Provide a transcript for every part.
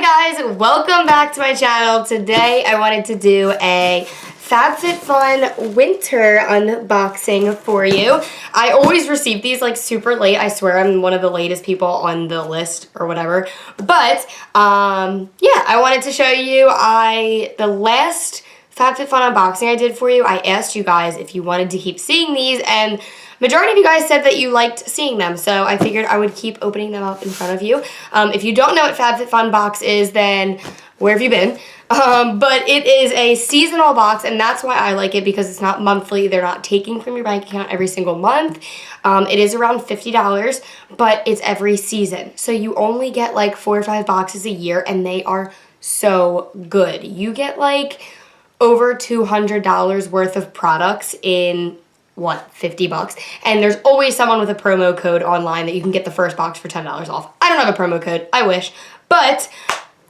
Hi guys, welcome back to my channel. Today I wanted to do a Fabfitfun winter unboxing for you. I always receive these like super late. I swear I'm one of the latest people on the list or whatever. But yeah, I wanted to show you the last Fabfitfun unboxing I did for you. I asked you guys if you wanted to keep seeing these, and majority of you guys said that you liked seeing them, so I figured I would keep opening them up in front of you. If you don't know what Fabfitfun box is, then where have you been? But it is a seasonal box, and that's why I like it, because it's not monthly. They're not taking from your bank account every single month. It is around $50, but it's every season. So you only get like 4 or 5 boxes a year, and they are so good. You get like over $200 worth of products in what, 50 bucks? And there's always someone with a promo code online that you can get the first box for $10 off. I don't have a promo code, I wish. But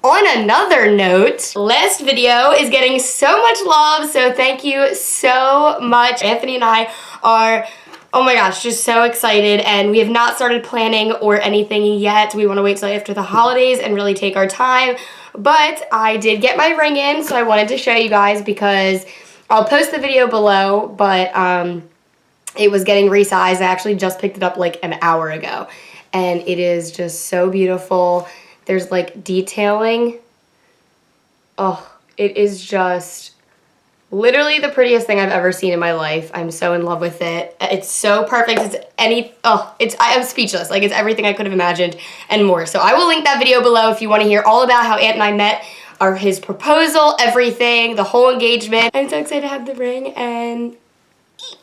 on another note, last video is getting so much love, so thank you so much. Anthony and I are, oh my gosh, just so excited, and we have not started planning or anything yet. We want to wait till after the holidays and really take our time. But I did get my ring in, so I wanted to show you guys, because I'll post the video below, but it was getting resized. I actually just picked it up like an hour ago, and it is just so beautiful. There's like detailing. Oh, it is just literally the prettiest thing I've ever seen in my life. I'm so in love with it. It's so perfect. I am speechless. Like, it's everything I could have imagined and more. So I will link that video below if you want to hear all about how Ant and I met, or his proposal, everything, the whole engagement. I'm so excited to have the ring, and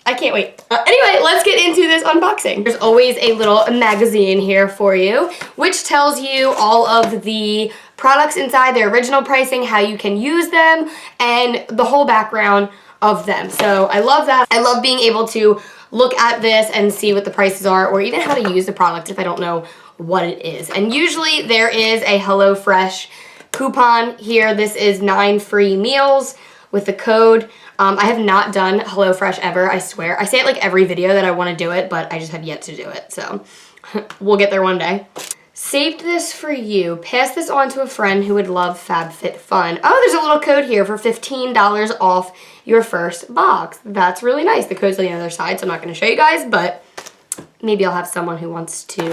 I can't wait. Anyway, let's get into this unboxing. There's always a little magazine here for you, which tells you all of the products inside, their original pricing, how you can use them, and the whole background of them. So I love that. I love being able to look at this and see what the prices are, or even how to use the product if I don't know what it is. And usually there is a HelloFresh coupon here. This is 9 free meals with the code. I have not done HelloFresh ever, I swear. I say it like every video that I want to do it, but I just have yet to do it, so we'll get there one day. Saved this for you. Pass this on to a friend who would love Fabfitfun. Oh, there's a little code here for $15 off your first box. That's really nice. The code's on the other side, so I'm not going to show you guys, but maybe I'll have someone who wants to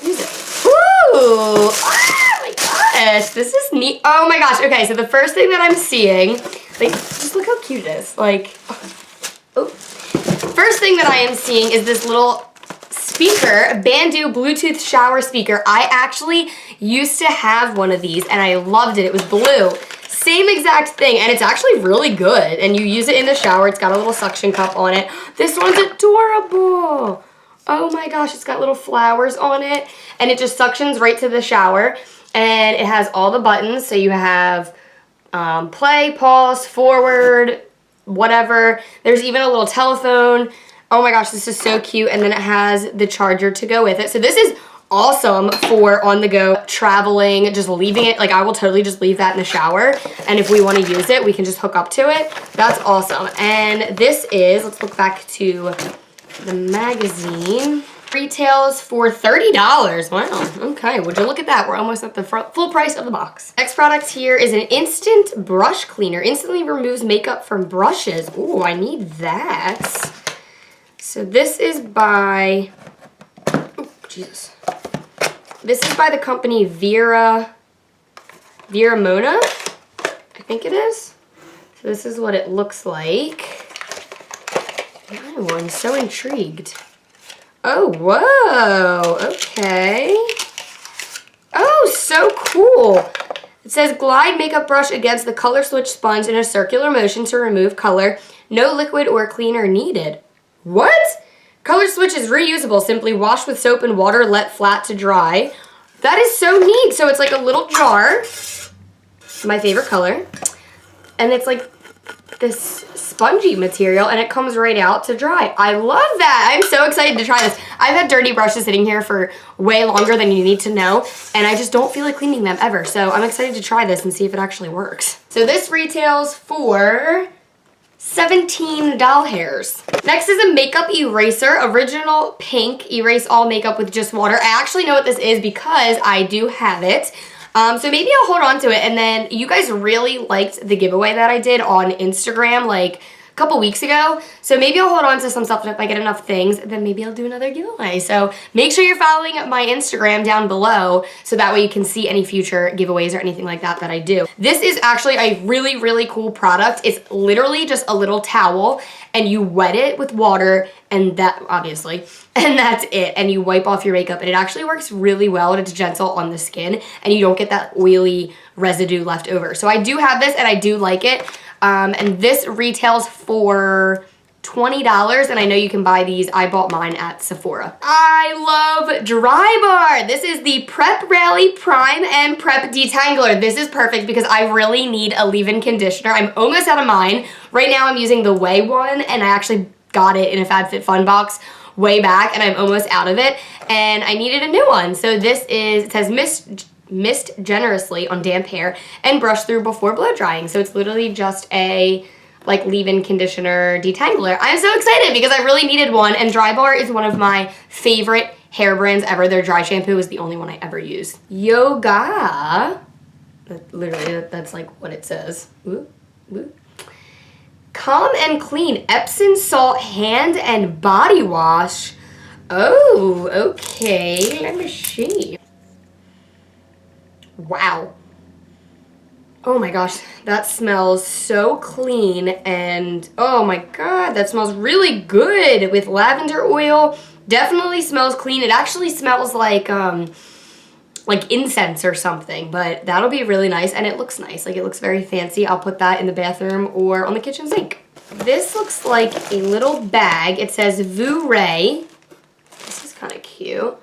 use it. Ooh! Oh my gosh, this is neat. Oh my gosh, okay, so the first thing that I'm seeing, like, just look how cute it is. Like, oh. First thing that I am seeing is this little speaker, Bandu Bluetooth shower speaker. I actually used to have one of these, and I loved it. It was blue. Same exact thing, and it's actually really good. And you use it in the shower. It's got a little suction cup on it. This one's adorable. Oh my gosh, it's got little flowers on it, and it just suctions right to the shower. And it has all the buttons, so you have play, pause, forward, whatever. There's even a little telephone. Oh my gosh, this is so cute. And then it has the charger to go with it. So this is awesome for on the go, traveling, just leaving it. Like, I will totally just leave that in the shower. And if we want to use it, we can just hook up to it. That's awesome. And this is, let's look back to the magazine. Retails for $30. Wow, okay, would you look at that? We're almost at the full price of the box. Next product here is an instant brush cleaner. Instantly removes makeup from brushes. Ooh, I need that. So this is by, oh, Jesus. This is by the company Vira Mona, I think it is. So this is what it looks like. I'm so intrigued. Oh, whoa, okay. Oh, so cool. It says glide makeup brush against the color switch sponge in a circular motion to remove color. No liquid or cleaner needed. What? Color switch is reusable. Simply wash with soap and water, let flat to dry. That is so neat. So it's like a little jar, my favorite color, and it's like this spongy material, and it comes right out to dry. I love that. I'm so excited to try this. I've had dirty brushes sitting here for way longer than you need to know, and I just don't feel like cleaning them ever. So I'm excited to try this and see if it actually works. So this retails for 17 doll hairs. Next is a makeup eraser, original pink, erase all makeup with just water. I actually know what this is because I do have it. So maybe I'll hold on to it. And then you guys really liked the giveaway that I did on Instagram like a couple weeks ago. So maybe I'll hold on to some stuff, and if I get enough things, then maybe I'll do another giveaway. So make sure you're following my Instagram down below so that way you can see any future giveaways or anything like that that I do. This is actually a really, really cool product. It's literally just a little towel and you wet it with water and that, obviously, and that's it. And you wipe off your makeup and it actually works really well and it's gentle on the skin and you don't get that oily residue left over. So I do have this and I do like it. And this retails for $20, and I know you can buy these. I bought mine at Sephora. I love Dry Bar. This is the Prep Rally Prime and Prep Detangler. This is perfect because I really need a leave-in conditioner. I'm almost out of mine. Right now I'm using the Way one, and I actually got it in a Fabfitfun box way back, and I'm almost out of it, and I needed a new one. So this is, it says mist generously on damp hair and brush through before blow drying. So it's literally just a like leave-in conditioner detangler. I'm so excited because I really needed one, and Dry Bar is one of my favorite hair brands ever. Their dry shampoo is the only one I ever used. Yoga, literally that's like what it says. Ooh, ooh. Calm and Clean Epsom Salt Hand and Body Wash. Oh, okay, let me see. Wow. Oh my gosh, that smells so clean, and oh my god, that smells really good with lavender oil. Definitely smells clean. It actually smells like incense or something, but that'll be really nice, and it looks nice. Like, it looks very fancy. I'll put that in the bathroom or on the kitchen sink. This looks like a little bag. It says Vu Ray. This is kind of cute.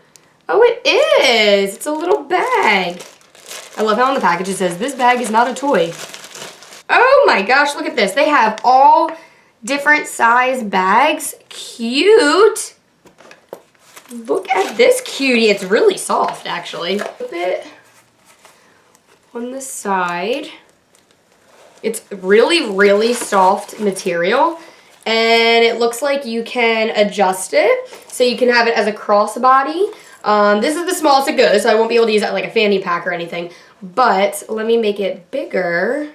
Oh, it is. It's a little bag. I love how on the package it says, this bag is not a toy. Oh my gosh, look at this. They have all different size bags. Cute. Look at this cutie. It's really soft, actually. A bit on the side. It's really, really soft material. And it looks like you can adjust it. So you can have it as a crossbody. This is the smallest it goes, so I won't be able to use that like a fanny pack or anything. But let me make it bigger.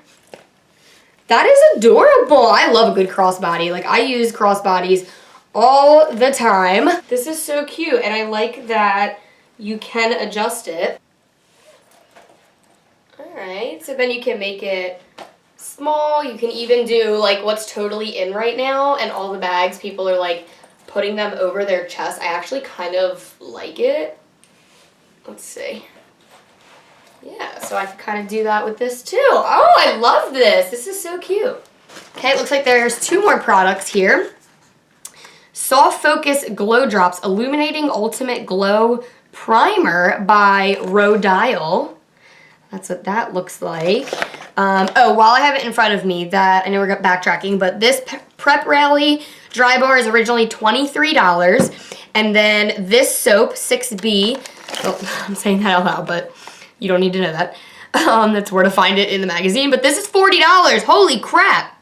That is adorable. I love a good crossbody. Like, I use crossbodies all the time. This is so cute, and I like that you can adjust it. Alright, so then you can make it small. You can even do like what's totally in right now, and all the bags, people are like putting them over their chest. I actually kind of like it. Let's see. Yeah, so I can kind of do that with this too. Oh, I love this. This is so cute. Okay, it looks like there's 2 more products here. Soft Focus Glow Drops Illuminating Ultimate Glow Primer by Bridal. That's what that looks like. Oh, while I have it in front of me, that I know we're backtracking, but this Prep Rally Dry Bar is originally $23. And then this soap, 6B, oh, I'm saying that out loud, but you don't need to know that. That's where to find it in the magazine. But this is $40. Holy crap.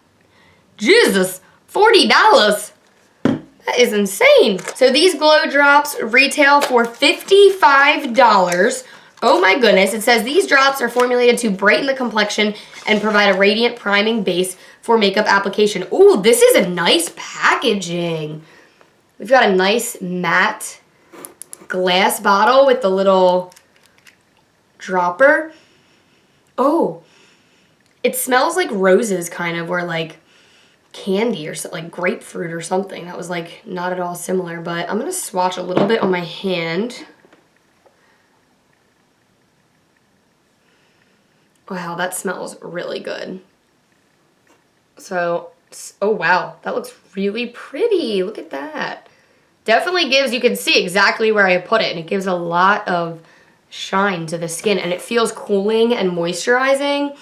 Jesus, $40. That is insane. So these glow drops retail for $55. Oh my goodness. It says these drops are formulated to brighten the complexion and provide a radiant priming base for makeup application. Ooh, this is a nice packaging. We've got a nice matte glass bottle with the little dropper. Oh, it smells like roses kind of, or like candy or something, like grapefruit or something. That was like not at all similar, but I'm gonna swatch a little bit on my hand. Wow, that smells really good. So, oh wow, that looks really pretty. Look at that. Definitely gives, you can see exactly where I put it, and it gives a lot of shine to the skin, and it feels cooling and moisturizing.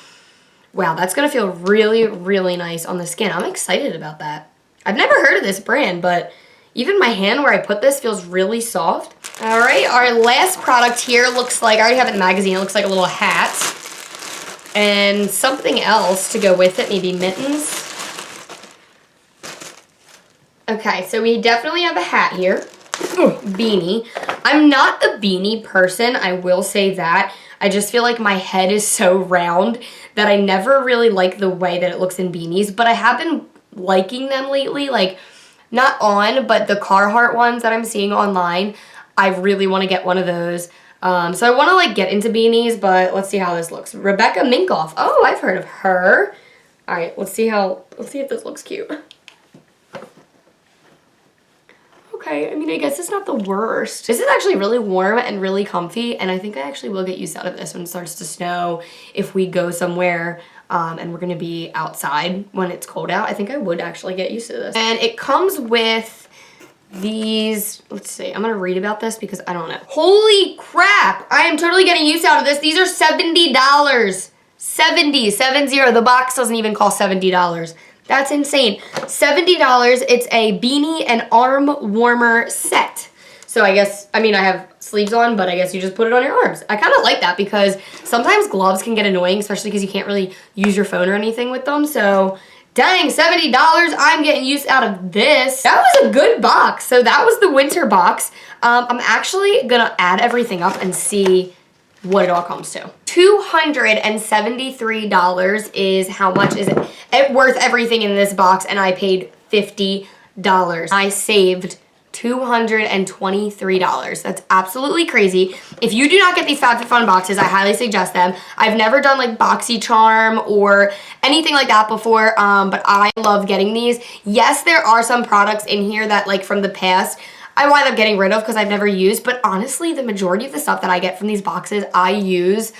Wow, that's gonna feel really, really nice on the skin. I'm excited about that. I've never heard of this brand, but even my hand where I put this feels really soft. All right, our last product here looks like, I already have it in the magazine, it looks like a little hat. And something else to go with it, maybe mittens. Okay, so we definitely have a hat here. Ooh, beanie. I'm not a beanie person, I will say that. I just feel like my head is so round that I never really like the way that it looks in beanies, but I have been liking them lately, like not on, but the Carhartt ones that I'm seeing online. I really want to get one of those. So I want to like get into beanies, but let's see how this looks. Rebecca Minkoff. Oh, I've heard of her. All right, let's see if this looks cute. Okay, I mean, I guess it's not the worst. This is actually really warm and really comfy, and I think I actually will get used out of this when it starts to snow. If we go somewhere and we're gonna be outside when it's cold out, I think I would actually get used to this. And it comes with these, let's see, I'm gonna read about this because I don't know. Holy crap, I am totally getting used out of this. These are $70. 70, the box doesn't even cost $70. That's insane. $70, it's a beanie and arm warmer set. So I guess, I mean, I have sleeves on, but I guess you just put it on your arms. I kind of like that because sometimes gloves can get annoying, especially because you can't really use your phone or anything with them. So dang, $70, I'm getting used out of this. That was a good box. So that was the winter box. I'm actually gonna add everything up and see what it all comes to. $273 is how much is it worth everything in this box, and I paid $50. I saved $223. That's absolutely crazy. If you do not get these Fabfitfun boxes, I highly suggest them. I've never done like BoxyCharm or anything like that before, but I love getting these. Yes, there are some products in here that like from the past I wind up getting rid of because I've never used, but honestly, the majority of the stuff that I get from these boxes, I use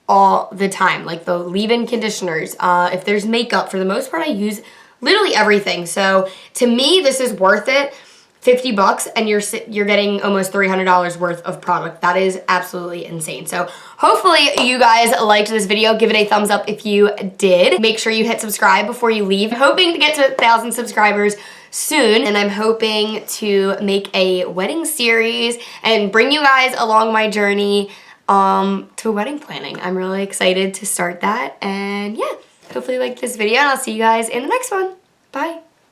all the time. Like the leave-in conditioners, if there's makeup, for the most part, I use literally everything. So to me, this is worth it. 50 bucks and you're getting almost $300 worth of product. That is absolutely insane. So hopefully you guys liked this video. Give it a thumbs up if you did. Make sure you hit subscribe before you leave. I'm hoping to get to 1,000 subscribers soon, and I'm hoping to make a wedding series and bring you guys along my journey to wedding planning. I'm really excited to start that, and yeah, hopefully you liked this video, and I'll see you guys in the next one. Bye.